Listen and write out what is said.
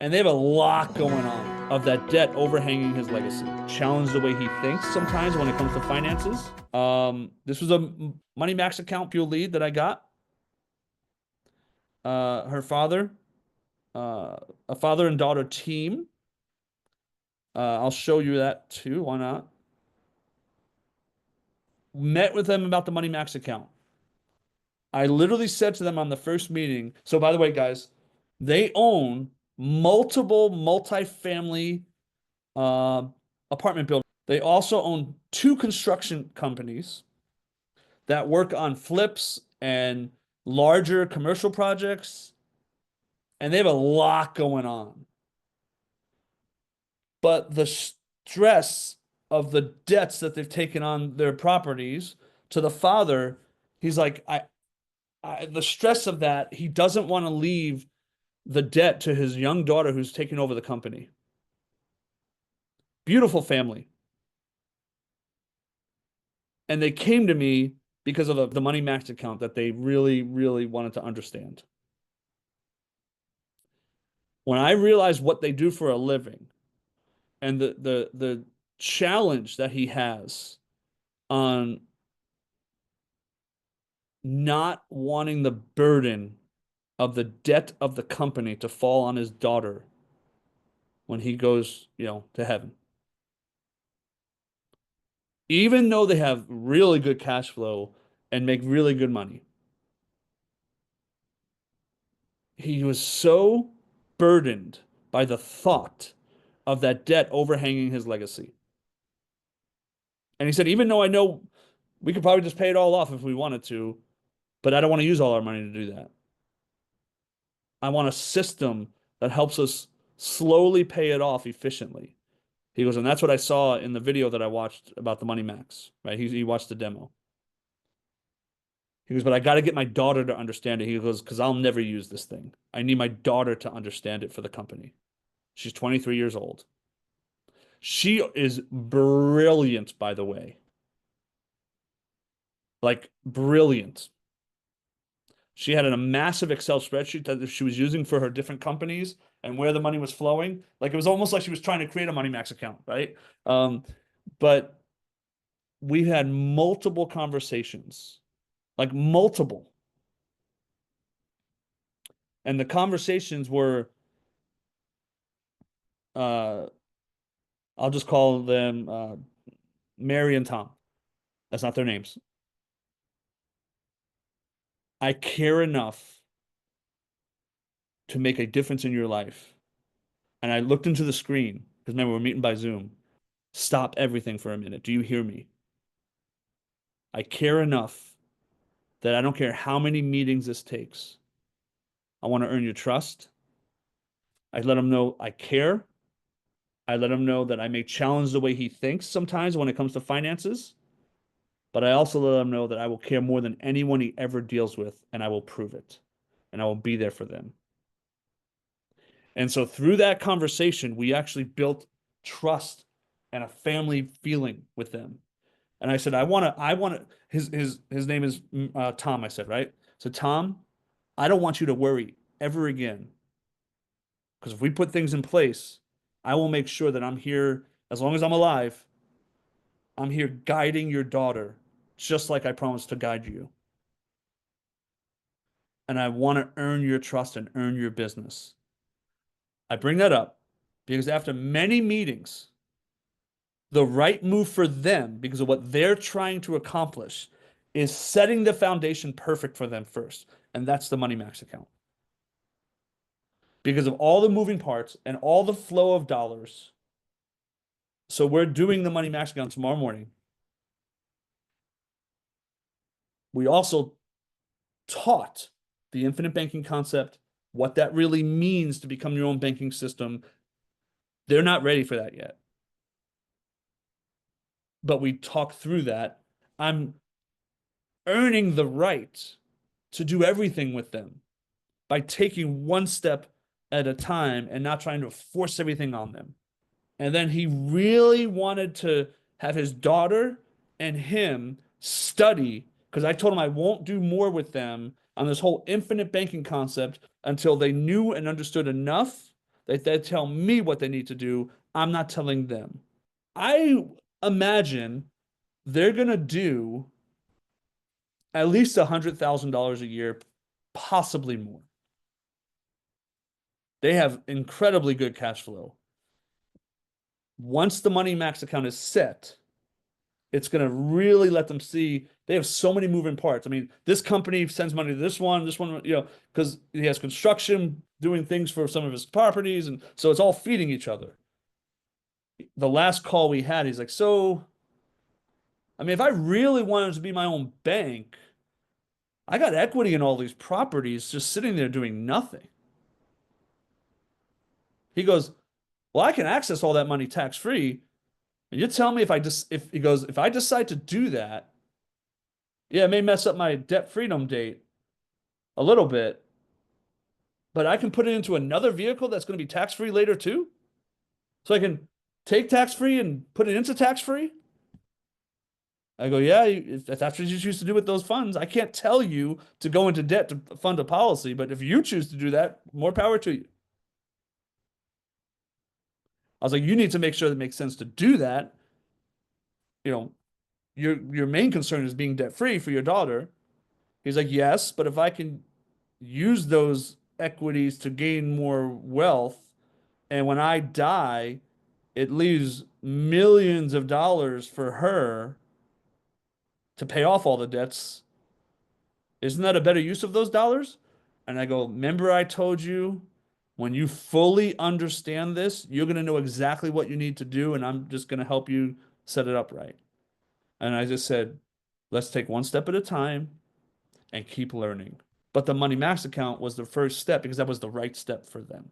And they have a lot going on of that debt overhanging his legacy. Challenge the way he thinks sometimes when it comes to finances. This was a Money Max account fuel lead that I got. Her father, uh, a father and daughter team. I'll show you that too. Why not? Met with them about the Money Max account. I literally said to them on the first meeting. So, by the way, guys, they own multiple multifamily uh, apartment buildings. They also own two construction companies that work on flips and larger commercial projects, and they have a lot going on. But the stress of the debts that they've taken on their properties to the father, he's like, the stress of that, he doesn't want to leave the debt to his young daughter who's taking over the company. Beautiful family. And they came to me because of the Money Max account that they really, really wanted to understand. When I realized what they do for a living and the challenge that he has on not wanting the burden of the debt of the company to fall on his daughter when he goes, to heaven. Even though they have really good cash flow and make really good money. He was so burdened by the thought of that debt overhanging his legacy. And he said, even though I know we could probably just pay it all off if we wanted to, but I don't want to use all our money to do that. I want a system that helps us slowly pay it off efficiently. He goes, and that's what I saw in the video that I watched about the Money Max, right? He watched the demo. He goes, but I got to get my daughter to understand it. He goes, because I'll never use this thing. I need my daughter to understand it for the company. She's 23 years old. She is brilliant, by the way. Like, brilliant. She had a massive Excel spreadsheet that she was using for her different companies and where the money was flowing. Like, it was almost like she was trying to create a Money Max account, right? But we had multiple conversations, like multiple. And the conversations were, uh, I'll just call them Mary and Tom. That's not their names. I care enough to make a difference in your life. And I looked into the screen because remember, we're meeting by Zoom. Stop everything for a minute. Do you hear me? I care enough that I don't care how many meetings this takes. I want to earn your trust. I let him know I care. I let him know that I may challenge the way he thinks sometimes when it comes to finances, but I also let him know that I will care more than anyone he ever deals with, and I will prove it, and I will be there for them. And so through that conversation, we actually built trust and a family feeling with them. And I said, his name is Tom, I said, right? So Tom, I don't want you to worry ever again. Because if we put things in place, I will make sure that I'm here as long as I'm alive. I'm here guiding your daughter, just like I promised to guide you. And I want to earn your trust and earn your business. I bring that up because after many meetings, the right move for them, because of what they're trying to accomplish, is setting the foundation perfect for them first. And that's the Money Max account. Because of all the moving parts and all the flow of dollars. So we're doing the Money Max account tomorrow morning. We also taught the infinite banking concept, what that really means to become your own banking system. They're not ready for that yet. But we talked through that. I'm earning the right to do everything with them by taking one step at a time and not trying to force everything on them. And then he really wanted to have his daughter and him study because I told him I won't do more with them on this whole infinite banking concept until they knew and understood enough They tell me what they need to do. I'm not telling them. I imagine they're gonna do at least $100,000 a year, possibly more. They have incredibly good cash flow. Once the Money Max account is set, it's going to really let them see they have so many moving parts. I mean, this company sends money to this one, because he has construction doing things for some of his properties. And so it's all feeding each other. The last call we had, he's like, so, I mean, if I really wanted to be my own bank, I got equity in all these properties just sitting there doing nothing. He goes, well, I can access all that money tax free. And you tell me if I just, if he goes, if I decide to do that, yeah, it may mess up my debt freedom date a little bit, but I can put it into another vehicle that's going to be tax free later too. So I can take tax free and put it into tax free. I go, yeah, if that's what you choose to do with those funds. I can't tell you to go into debt to fund a policy, but if you choose to do that, more power to you. I was like, you need to make sure that it makes sense to do that. You know, your main concern is being debt free for your daughter. He's like, yes, but if I can use those equities to gain more wealth, and when I die, it leaves millions of dollars for her to pay off all the debts. Isn't that a better use of those dollars? And I go, remember I told you when you fully understand this, you're going to know exactly what you need to do, and I'm just going to help you set it up right. And I just said, let's take one step at a time and keep learning. But the Money Max account was the first step because that was the right step for them.